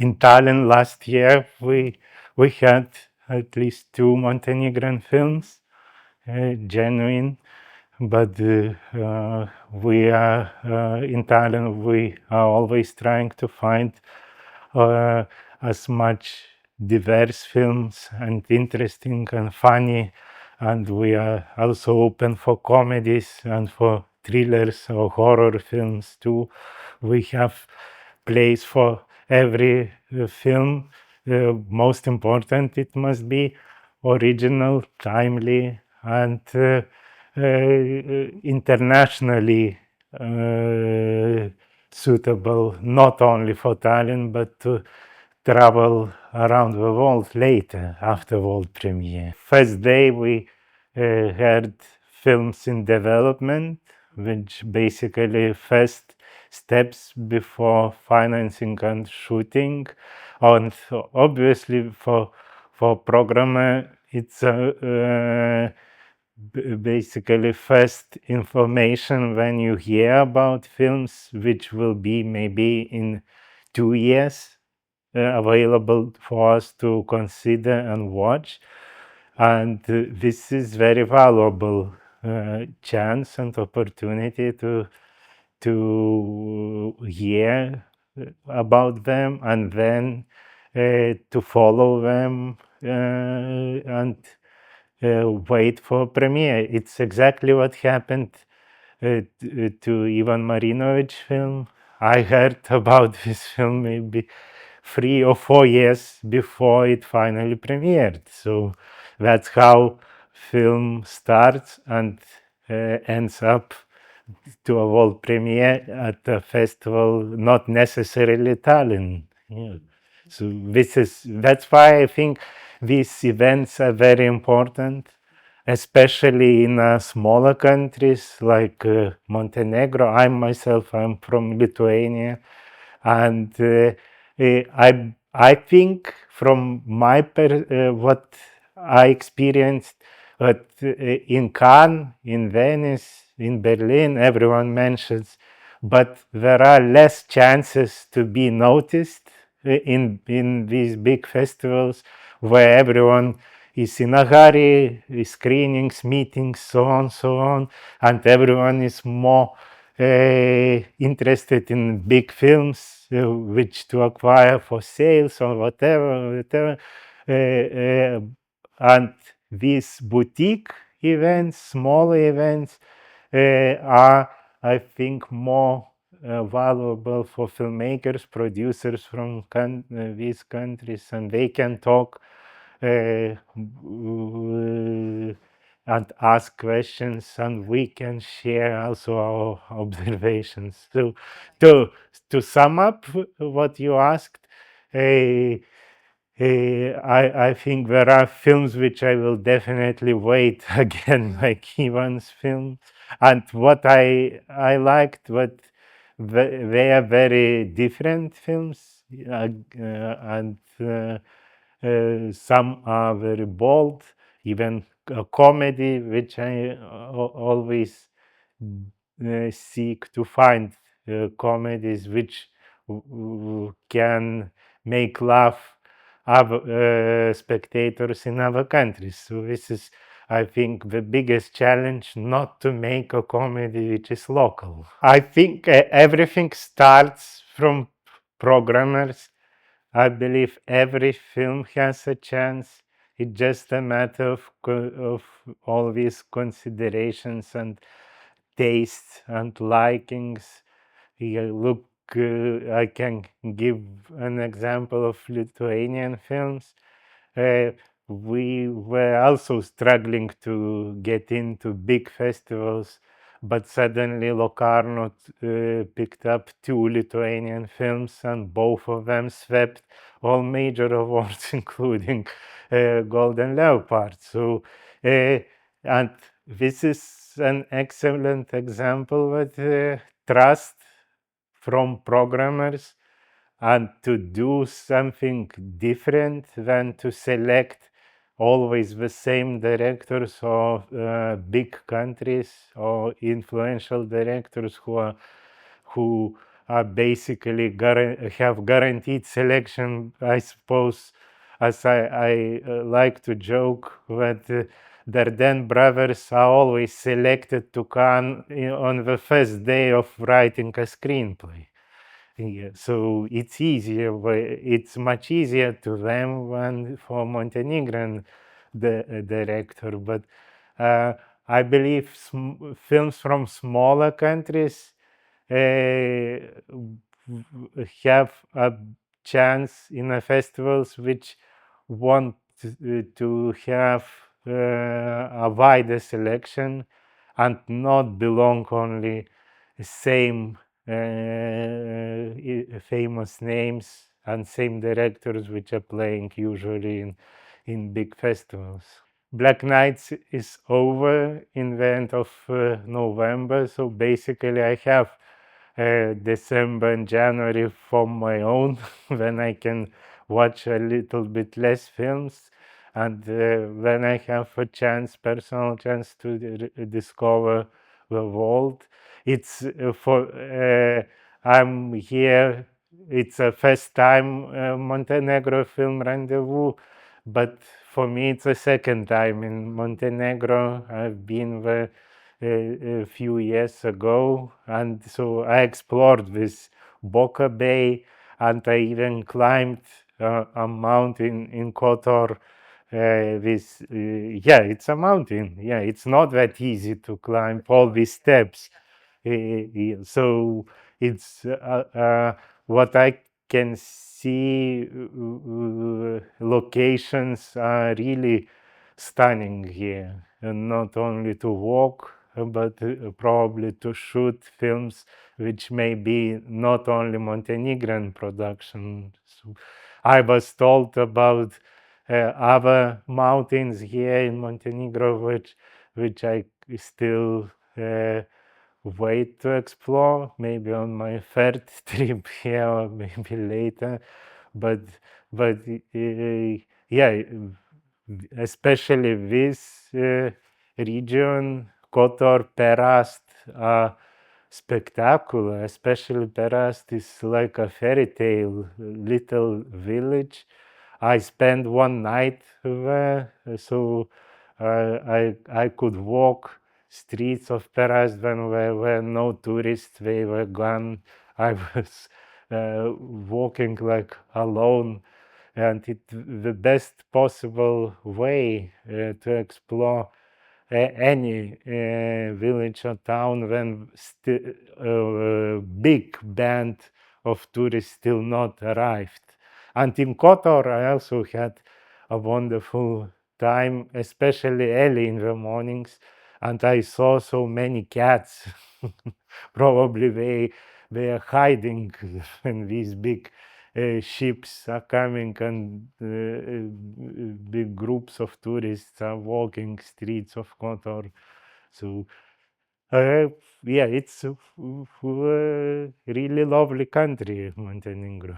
in Tallinn last year, we had at least 2 Montenegrin films, genuine. But we are in Tallinn. We are always trying to find as much diverse films and interesting and funny, and we are also open for comedies and for thrillers or horror films too. We have place for every film. Most important, it must be original, timely, and internationally suitable, not only for Tallinn, but to travel around the world later, after world premiere. First day we had films in development, which basically first steps before financing and shooting. And obviously for programmer, it's basically first information when you hear about films, which will be maybe in 2 years available for us to consider and watch. And this is very valuable chance and opportunity to hear about them and then to follow them and wait for premiere. It's exactly what happened to Ivan Marinovich film. I heard about this film maybe 3 or 4 years before it finally premiered. So that's how film starts and ends up to a world premiere at a festival, not necessarily Tallinn. Yeah. So that's why I think these events are very important, especially in smaller countries like Montenegro. I'm from Lithuania, and I think from my what I experienced, but in Cannes, in Venice, in Berlin, everyone mentions, but there are less chances to be noticed in these big festivals where everyone is in a hurry, screenings, meetings, so on, and everyone is more interested in big films, which to acquire for sales or whatever. And these boutique events, small events, are, I think, more valuable for filmmakers, producers from these countries, and they can talk and ask questions, and we can share also our observations. So to sum up what you asked, I think there are films which I will definitely wait again, like Ivan's film, and what I liked, but they are very different films, and some are very bold, even a comedy, which I always seek to find comedies which can make laugh other spectators in other countries. So this is, I think, the biggest challenge, not to make a comedy which is local. I think everything starts from programmers. I believe every film has a chance. It's just a matter of all these considerations and tastes and likings. Look, I can give an example of Lithuanian films. We were also struggling to get into big festivals, but suddenly Locarno picked up 2 Lithuanian films, and both of them swept all major awards, including Golden Leopard. So, and this is an excellent example with trust from programmers, and to do something different than to select always the same directors or big countries or influential directors who are basically have guaranteed selection, I suppose. As I like to joke that their then brothers are always selected to Cannes on the first day of writing a screenplay. Yeah, so it's easier, it's much easier to them than for Montenegrin director. But I believe films from smaller countries have a chance in the festivals which want to have a wider selection and not belong only same famous names and same directors which are playing usually in big festivals. Black Nights is over in the end of November, so basically I have December and January for my own when I can watch a little bit less films, and when I have a personal chance to discover the world. It's I'm here. It's a first time Montenegro film rendezvous, but for me it's a second time in Montenegro. I've been there a few years ago, and so I explored this Boka Bay, and I even climbed a mountain in Kotor. Yeah, it's a mountain. Yeah, it's not that easy to climb all these steps. So it's what I can see. Locations are really stunning here, and not only to walk, but probably to shoot films which may be not only Montenegrin production. So I was told about other mountains here in Montenegro, which I still wait to explore, maybe on my third trip here or maybe later. But yeah, especially this region, Kotor, Perast, are spectacular. Especially Perast is like a fairy tale little village. I spent one night there, so I could walk streets of Perast when there were no tourists, they were gone. I was walking like alone, and the best possible way to explore any village or town when big band of tourists still not arrived. And in Kotor, I also had a wonderful time, especially early in the mornings, and I saw so many cats. Probably they are hiding when these big ships are coming, and big groups of tourists are walking streets of Kotor. So yeah, it's a really lovely country, Montenegro.